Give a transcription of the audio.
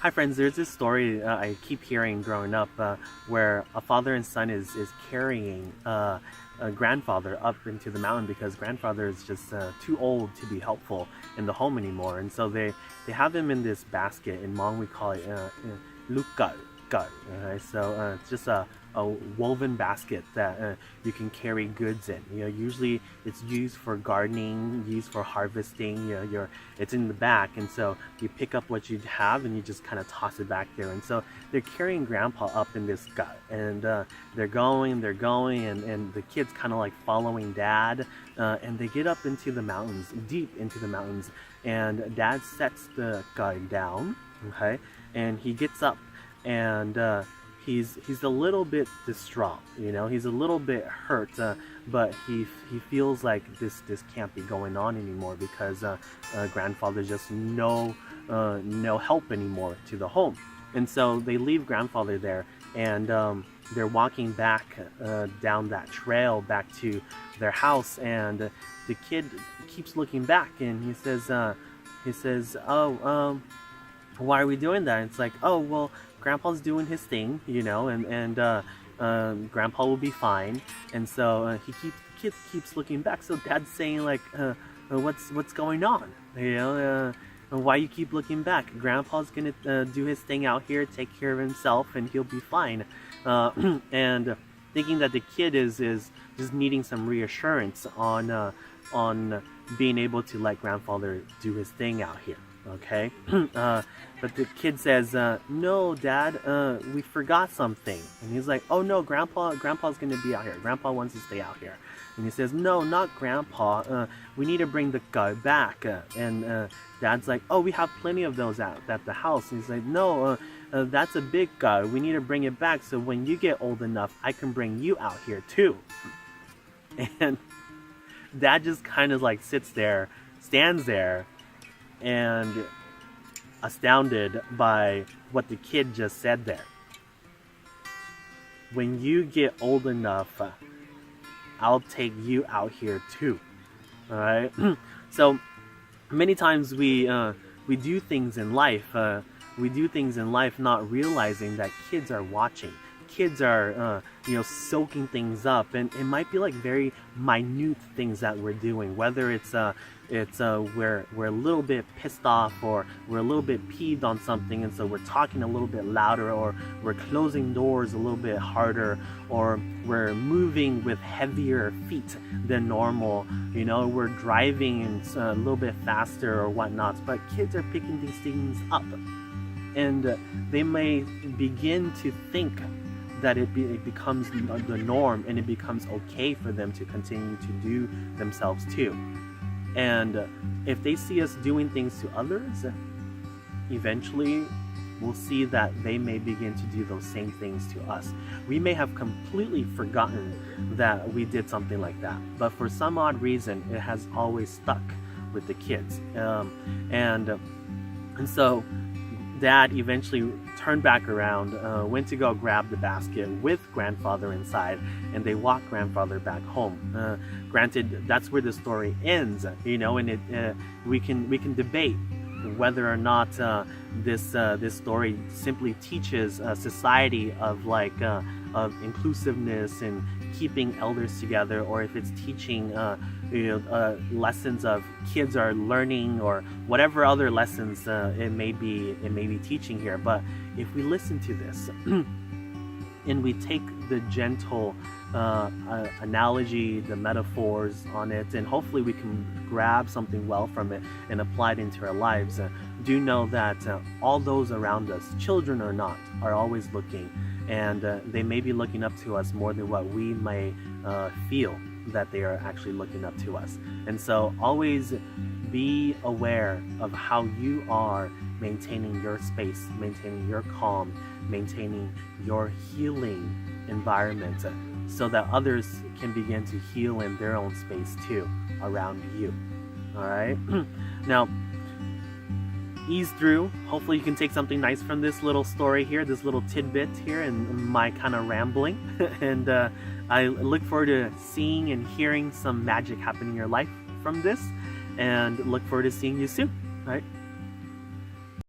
Hi friends, there's this story I keep hearing growing up where a father and son is carrying a grandfather up into the mountain because grandfather is just too old to be helpful in the home anymore. And so they have him in this basket. In Hmong we call it lukal. Okay? So it's just a woven basket that you can carry goods in. Usually it's used for gardening, used for harvesting. It's in the back, and so you pick up what you have and you just kind of toss it back there. And so they're carrying Grandpa up in this gut, and they're going, and the kids kind of like following Dad, and they get up into the mountains, deep into the mountains, and Dad sets the guy down, okay, and he gets up, and he's a little bit distraught, he's a little bit hurt, but he feels like this can't be going on anymore because grandfather's just no help anymore to the home. And so they leave grandfather there, and they're walking back down that trail back to their house, and the kid keeps looking back, and he says, oh, why are we doing that? And it's like, oh, well, Grandpa's doing his thing, and Grandpa will be fine. And so kid keeps looking back. So Dad's saying like, what's going on? Why you keep looking back? Grandpa's gonna do his thing out here, take care of himself, and he'll be fine. And thinking that the kid is just needing some reassurance on being able to let grandfather do his thing out here. Okay, but the kid says, no, Dad, we forgot something. And he's like, oh no, Grandpa's gonna be out here. Grandpa wants to stay out here. And he says, no, not Grandpa, we need to bring the guy back. And Dad's like, oh, we have plenty of those at the house. And he's like, no, that's a big guy, we need to bring it back so when you get old enough I can bring you out here too. And Dad just kind of like stands there and astounded by what the kid just said there. When you get old enough, I'll take you out here too. All right. So many times we do things in life. We do things in life not realizing that kids are watching. Kids are soaking things up, and it might be like very minute things that we're doing, whether it's we're a little bit pissed off, or we're a little bit peeved on something, and so we're talking a little bit louder, or we're closing doors a little bit harder, or we're moving with heavier feet than normal, we're driving a little bit faster or whatnot. But kids are picking these things up, and they may begin to think that it becomes the norm, and it becomes okay for them to continue to do themselves too. And if they see us doing things to others, eventually we'll see that they may begin to do those same things to us. We may have completely forgotten that we did something like that, but for some odd reason it has always stuck with the kids. And so Dad eventually turned back around, went to go grab the basket with grandfather inside, and they walked grandfather back home. Granted, that's where the story ends, and we can debate whether or not this story simply teaches a society of inclusiveness and keeping elders together, or if it's teaching lessons of kids are learning, or whatever other lessons it may be teaching here. But if we listen to this and we take the gentle analogy, the metaphors on it, and hopefully we can grab something well from it and apply it into our lives, do know that all those around us, children or not, are always looking, and they may be looking up to us more than what we may feel that they are actually looking up to us. And so always be aware of how you are maintaining your space, maintaining your calm, maintaining your healing environment, so that others can begin to heal in their own space too around you. All right. Now, ease through. Hopefully you can take something nice from this little story here, this little tidbit here, and my kind of rambling. And I look forward to seeing and hearing some magic happen in your life from this, and look forward to seeing you soon. All right.